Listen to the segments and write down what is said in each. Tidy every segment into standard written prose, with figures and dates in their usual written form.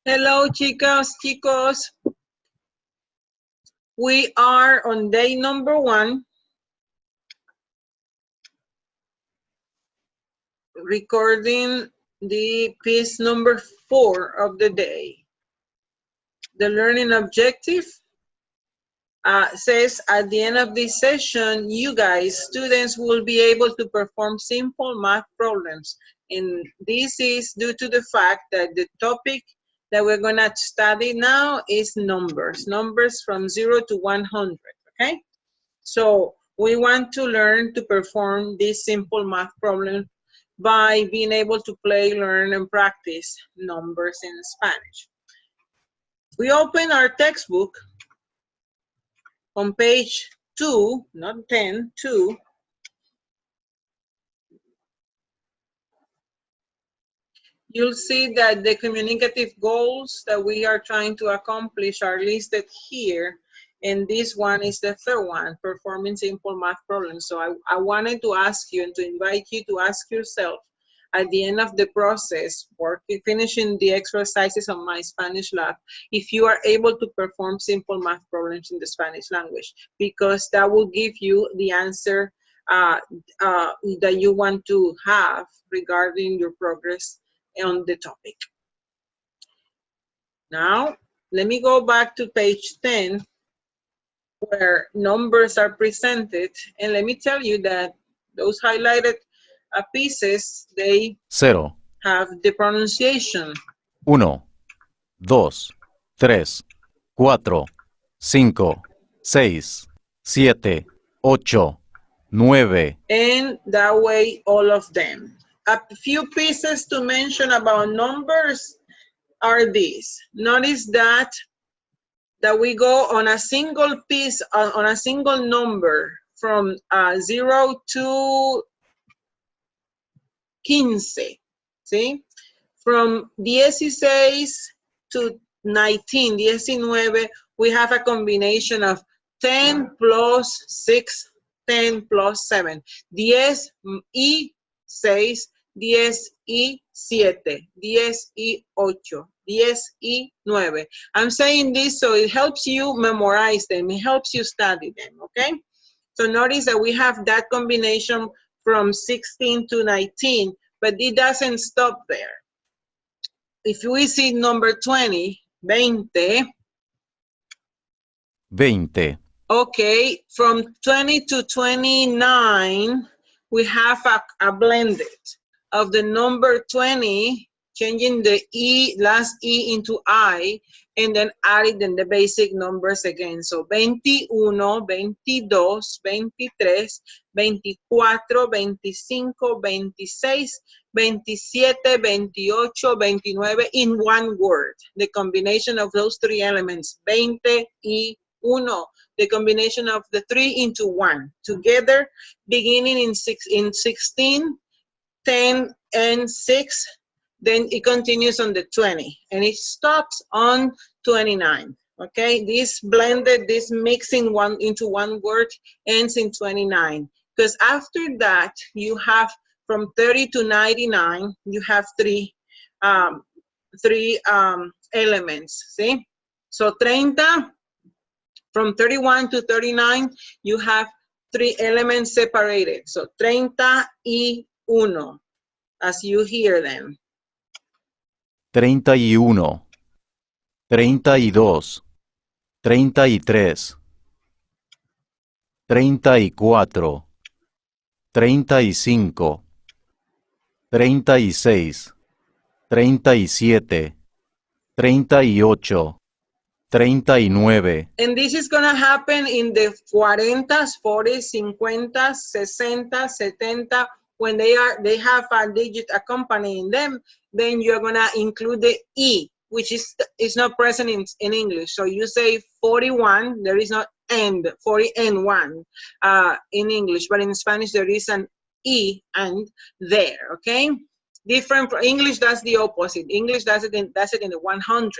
Hello, chicas, chicos. We are on day number 1, recording the piece number 4 of the day. The learning objective says at the end of this session, you guys, students, will be able to perform simple math problems. And this is due to the fact that the topic that we're going to study now is numbers from 0 to 100, okay? So we want to learn to perform this simple math problem by being able to play, learn, and practice numbers in Spanish. We open our textbook on page 2, not 10, 2. You'll see that the communicative goals that we are trying to accomplish are listed here. And this one is the third one, performing simple math problems. So I wanted to ask you and to invite you to ask yourself at the end of the process, finishing the exercises on my Spanish lab, if you are able to perform simple math problems in the Spanish language, because that will give you the answer that you want to have regarding your progress on the topic. Now, let me go back to page 10, where numbers are presented, and let me tell you that those highlighted pieces, they 0, have the pronunciation. 1, 2, 3, 4, 5, 6, 7, 8, 9. And that way, all of them. A few pieces to mention about numbers are these. Notice that we go on a single piece, on a single number from 0 to 15, ¿sí? From 16 to 19, 19, we have a combination of 10 plus 6, 10 plus 7. 10 y 6, 10 y 7, 10 y 8, 10 y 9. I'm saying this so it helps you memorize them. It helps you study them, okay? So notice that we have that combination from 16 to 19, but it doesn't stop there. If we see number 20, 20. 20. Okay, from 20 to 29, we have a blended of the number 20, changing the E, last E into I, and then adding then the basic numbers again. So 21, 22, 23, 24, 25, 26, 27, 28, 29 in one word. The combination of those three elements, 20 y 1, the combination of the 3 into 1, together beginning in 16, 10, and 6, then it continues on the 20, and it stops on 29. Okay, this blended, this mixing one into one word ends in 29, because after that you have from 30 to 99, you have three elements, see? So 30, from 31 to 39, you have three elements separated. So 31, as you hear them. 31, 32, 33, 34, 35, 36, 37, 38, 39. And this is going to happen in the 40s, 40s, 50s, 60s, 70s. When they have a digit accompanying them, then you're going to include the E, which is not present in English. So you say 41, there is no end, 40 and 1 in English, but in Spanish there is an E and there, okay? Different from English, that's the opposite. English does it in the 100.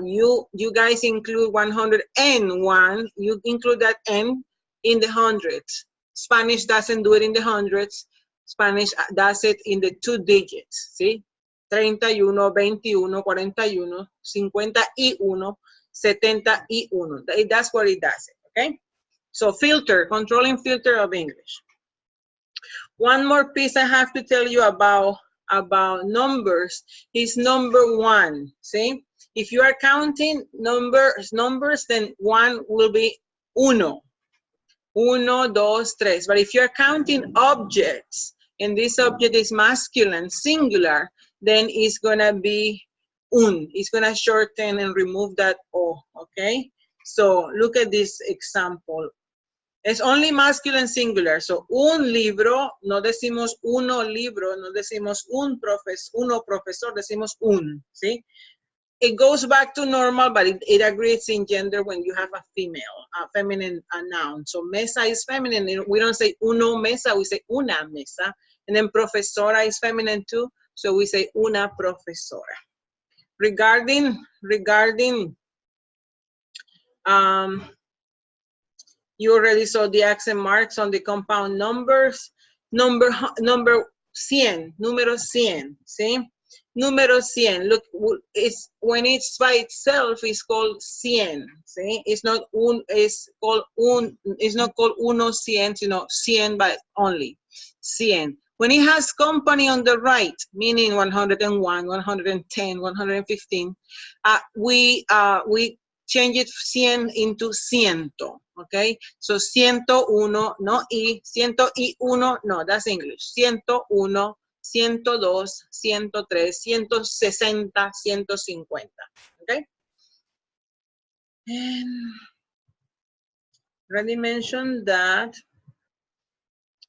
You guys include 101, you include that N in the hundreds. Spanish doesn't do it in the hundreds. Spanish does it in the 2 digits, see? 31, 21, 41, 51, 71. That's what it does, okay? So filter, controlling filter of English. One more piece I have to tell you about numbers is number 1, see? If you are counting numbers, then 1 will be uno. Uno, dos, tres. But if you're counting objects, and this object is masculine, singular, then it's gonna be un. It's gonna shorten and remove that o, okay? So look at this example. It's only masculine singular. So un libro, no decimos uno libro, no decimos uno profesor, decimos un, ¿sí? It goes back to normal, but it agrees in gender when you have a female, a feminine noun. So mesa is feminine. We don't say uno mesa, we say una mesa. And then profesora is feminine too, so we say una profesora. Regarding you already saw the accent marks on the compound numbers. Number 100, número 100, see? Número 100, look, when it's by itself, it's called 100, see? It's not it's not called uno 100, you know, 100 by only, 100. When it has company on the right, meaning 101, 110, 115, we change it 100 into ciento, okay? So 101, no y, 101, no, that's English. 101, 102, 103, 160, 150, okay? And already mentioned that.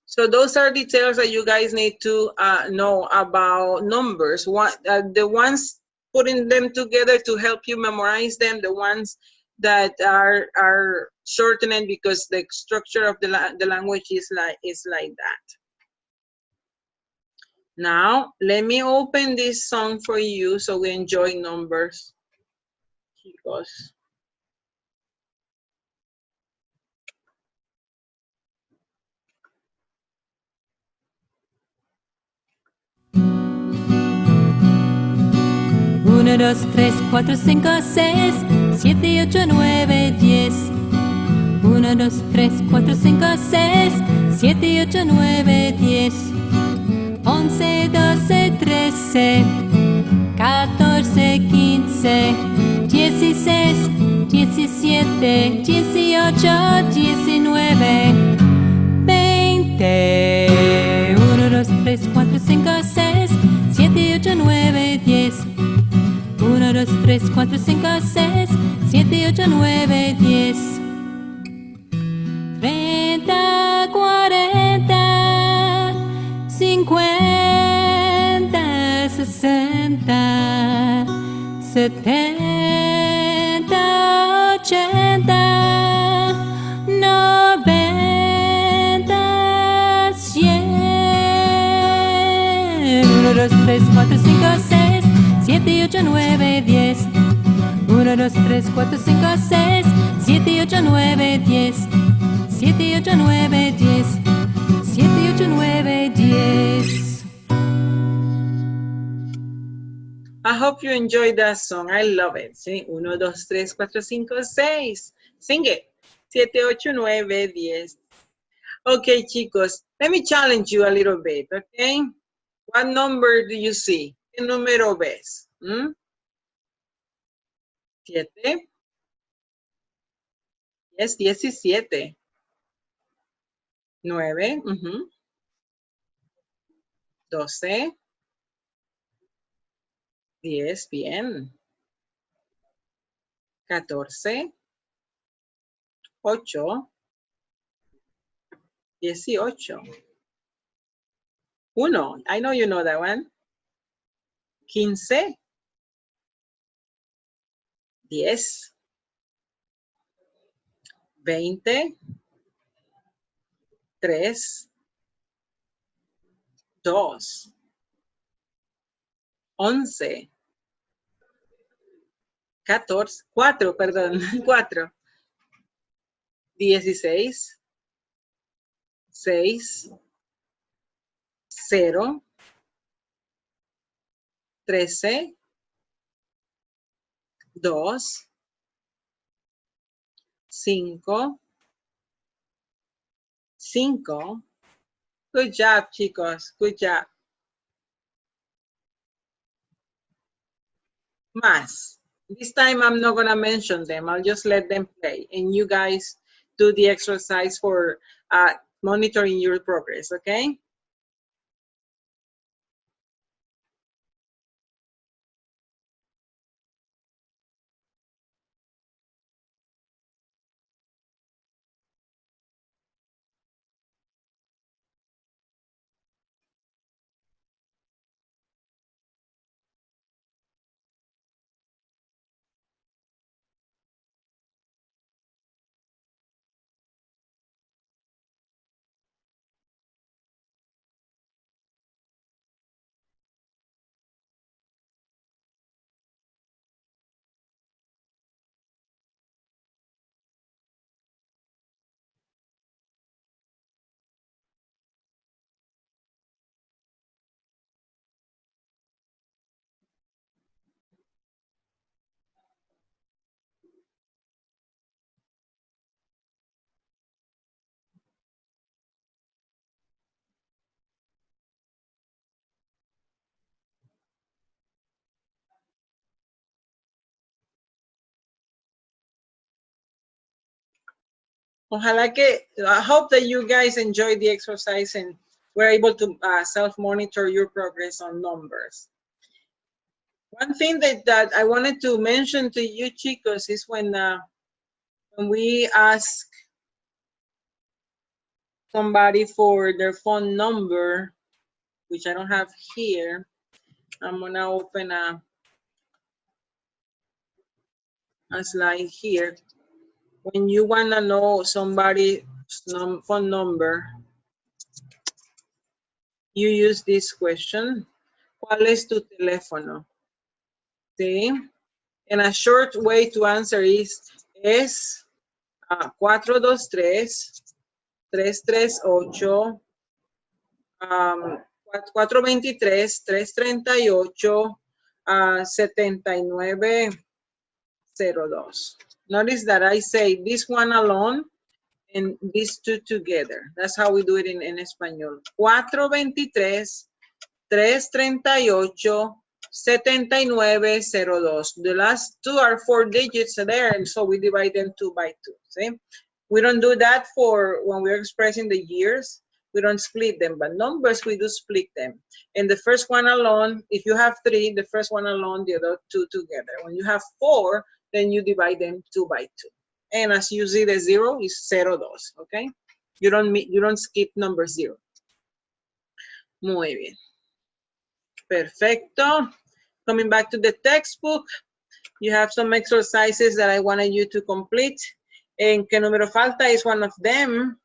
So those are details that you guys need to know about numbers. The ones putting them together to help you memorize them, the ones that are shortened because the structure of the language is like that. Now, let me open this song for you so we enjoy numbers, chicos. Uno, dos, tres, cuatro, cinco, seis, 7, 8, 9, 10. 1, 2, 3, 4, 5, 6, 7, 8, 9, 10. 11, 12, 13, 14, 15, 16, 17, 18, 19, 20. 1, 2, 3, 4, 5, 6, 7, 8, 9, 10. 1, 2, 3, 4, 5, 6, 7, 8, 9, 10. 30, 40, 50, 60, 70, 80, 90, 100. 1, 2, 3, 4, 5, 6, 7, 8, 9, 10. 1, 2, 3, 4, 5, 6, 7, 8, 9, 10. 7, 8, 9, 10. 7, 8, 9, 10. I hope you enjoyed that song. I love it. ¿Sí? 1, 2, 3, 4, 5, 6. Sing it. 7, 8, 9, 10. Okay, chicos. Let me challenge you a little bit, okay? What number do you see? ¿Qué número ves? 7. Yes, 17. 9. 12. 10, bien. 14. 8. 18. 1. I know you know that one. 15. 10. 20. 3. 2. 11. 14. 4, perdón. 4. 16. 6. 0. 13, 2, 5, 5. Good job, chicos. Good job. Más. This time I'm not gonna mention them. I'll just let them play. And you guys do the exercise for monitoring your progress, okay? Ojalá que, I hope that you guys enjoy the exercise and were able to self-monitor your progress on numbers. One thing that I wanted to mention to you, chicos, is when we ask somebody for their phone number, which I don't have here, I'm gonna open a slide here. When you wanna know somebody's phone number, you use this question. ¿Cuál es tu teléfono? ¿Sí? And a short way to answer is 423-338, 423-338-7902. Notice that I say this one alone and these two together. That's how we do it in español. 423-338-7902. The last two are 4 digits there, and so we divide them 2 by 2. See? We don't do that for when we're expressing the years. We don't split them, but numbers, we do split them. And the first one alone, if you have 3, the first one alone, the other 2 together. When you have 4, then you divide them 2 by 2. And as you see, the 0 is 02, okay? You don't skip number 0. Muy bien. Perfecto. Coming back to the textbook, you have some exercises that I wanted you to complete. En qué número falta is one of them.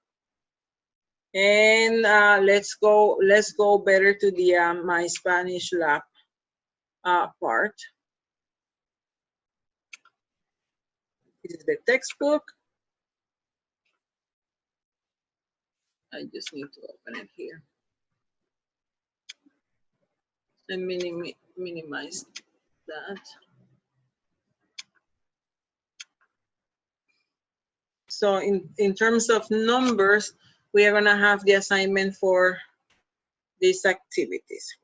And let's go better to the My Spanish Lab part. This is the textbook. I just need to open it here and minimize that. So in terms of numbers, we are gonna have the assignment for these activities.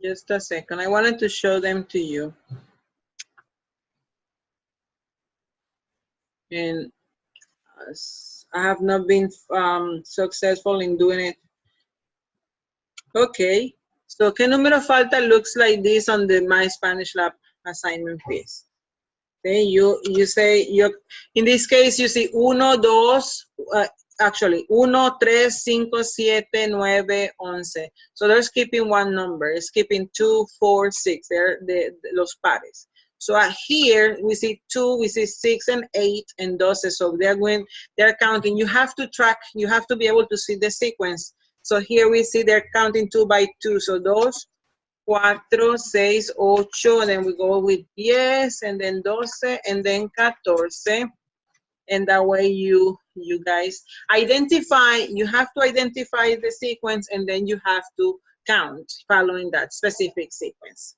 Just a second, I wanted to show them to you. And I have not been successful in doing it. Okay, so ¿qué número falta looks like this on the My Spanish Lab assignment piece? Okay, you say, in this case, you see 1, 2, actually 1, 3, 5, 7, 9, 11. So they're skipping one number, skipping 2, 4, 6. They're los pares. So here we see 2, we see 6 and 8 and 12. So they're counting. You have to track, you have to be able to see the sequence. So here we see they're counting 2 by 2. So 2, 4, 6, 8, and then we go with 10, and then 12, and then 14. And that way you guys identify, you have to identify the sequence, and then you have to count following that specific sequence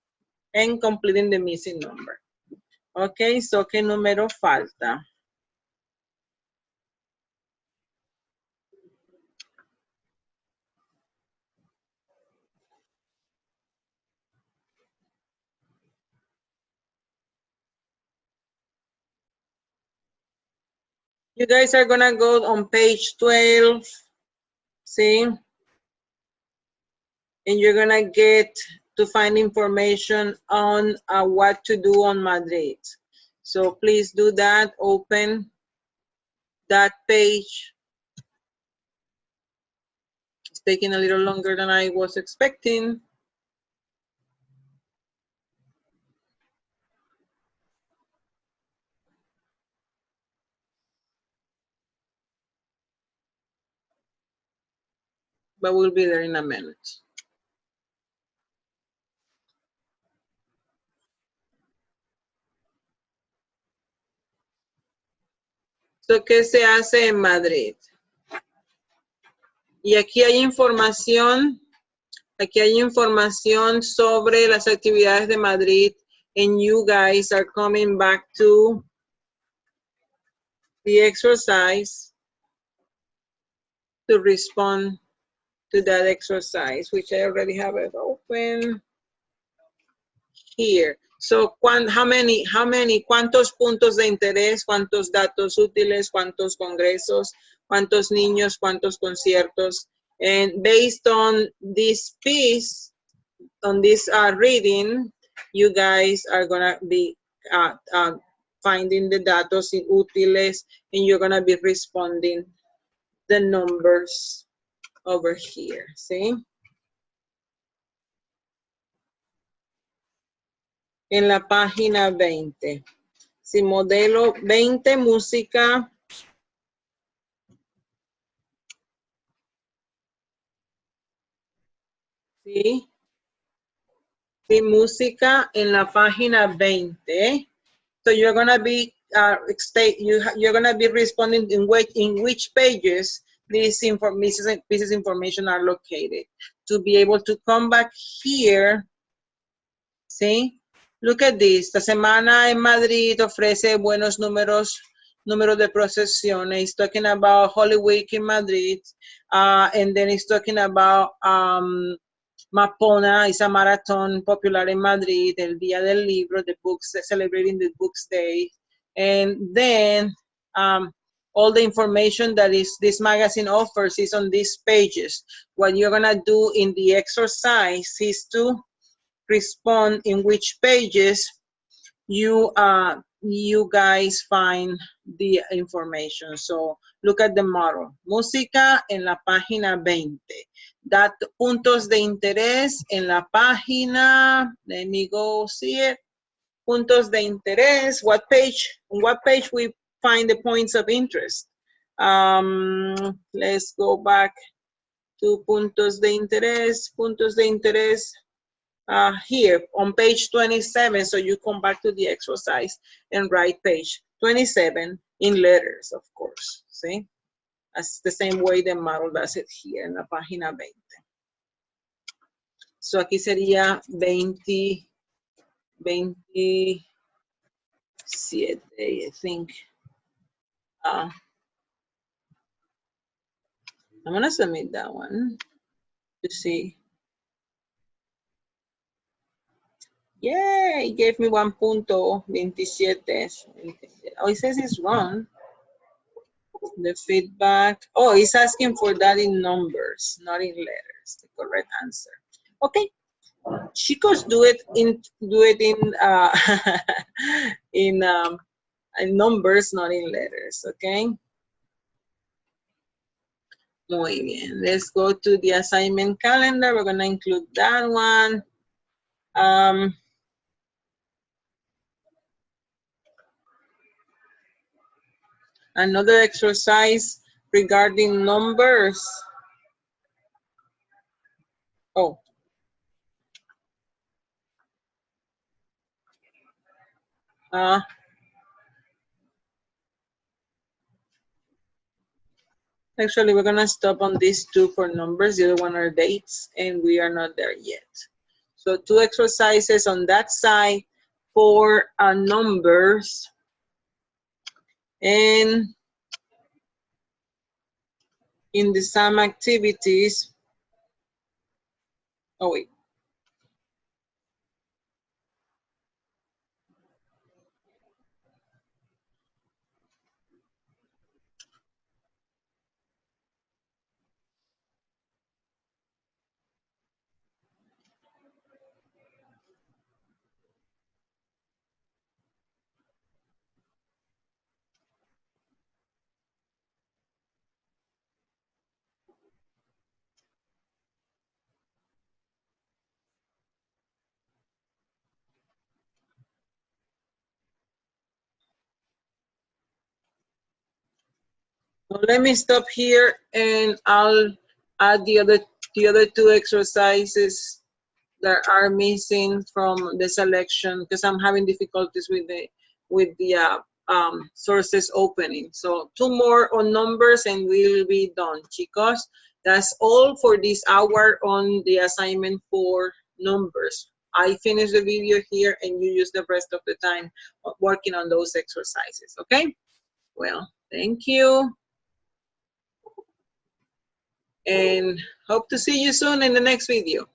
and completing the missing number. Okay, so ¿qué número falta? You guys are gonna go on page 12, see? And you're gonna get to find information on what to do on Madrid. So please do that, open that page. It's taking a little longer than I was expecting. But we'll be there in a minute. So, ¿qué se hace en Madrid? Y aquí hay información sobre las actividades de Madrid, and you guys are coming back to the exercise to respond to that exercise, which I already have it open here. So, ¿cuántos puntos de interés, cuántos datos útiles, cuántos congresos, cuántos niños, cuántos conciertos? And based on this piece, on this reading, you guys are gonna be finding the datos útiles, and you're gonna be responding the numbers over here, see? En la página 20. Sí, modelo 20, música. Sí. Sí, música en la página 20. So you're gonna be you're gonna be responding in which pages these pieces of information are located. To be able to come back here, see? Look at this. La semana en Madrid ofrece buenos números de procesiones. He's talking about Holy Week in Madrid. And then he's talking about Mapona is a marathon popular in Madrid, el Día del Libro, the books, celebrating the Books Day. And then all the information that this magazine offers is on these pages. What you're gonna do in the exercise is to respond in which pages you guys find the information. So look at the model. Música en la página 20. Puntos de interés en la página, let me go see it. Puntos de interés, what page we find the points of interest. Let's go back to puntos de interés. Here on page 27, so you come back to the exercise and write page 27 in letters, of course, see? That's the same way the model does it here en la página 20. So aquí sería 27, I think. I'm gonna submit that one to see. Yay, it gave me 1.27. Oh, it says it's wrong. The feedback. Oh, it's asking for that in numbers, not in letters. The correct answer. Okay, chicos, do it in in numbers, not in letters. Okay. Muy bien. Let's go to the assignment calendar. We're gonna include that one. Another exercise regarding numbers. Oh. Actually, we're gonna stop on these two for numbers. The other one are dates, and we are not there yet. So 2 exercises on that side for numbers. And in the sum activities, oh wait. So let me stop here and I'll add the other 2 exercises that are missing from the selection because I'm having difficulties with the sources opening. So 2 more on numbers and we'll be done, chicos. That's all for this hour on the assignment for numbers. I finish the video here and you use the rest of the time working on those exercises, okay? Well, thank you. And hope to see you soon in the next video.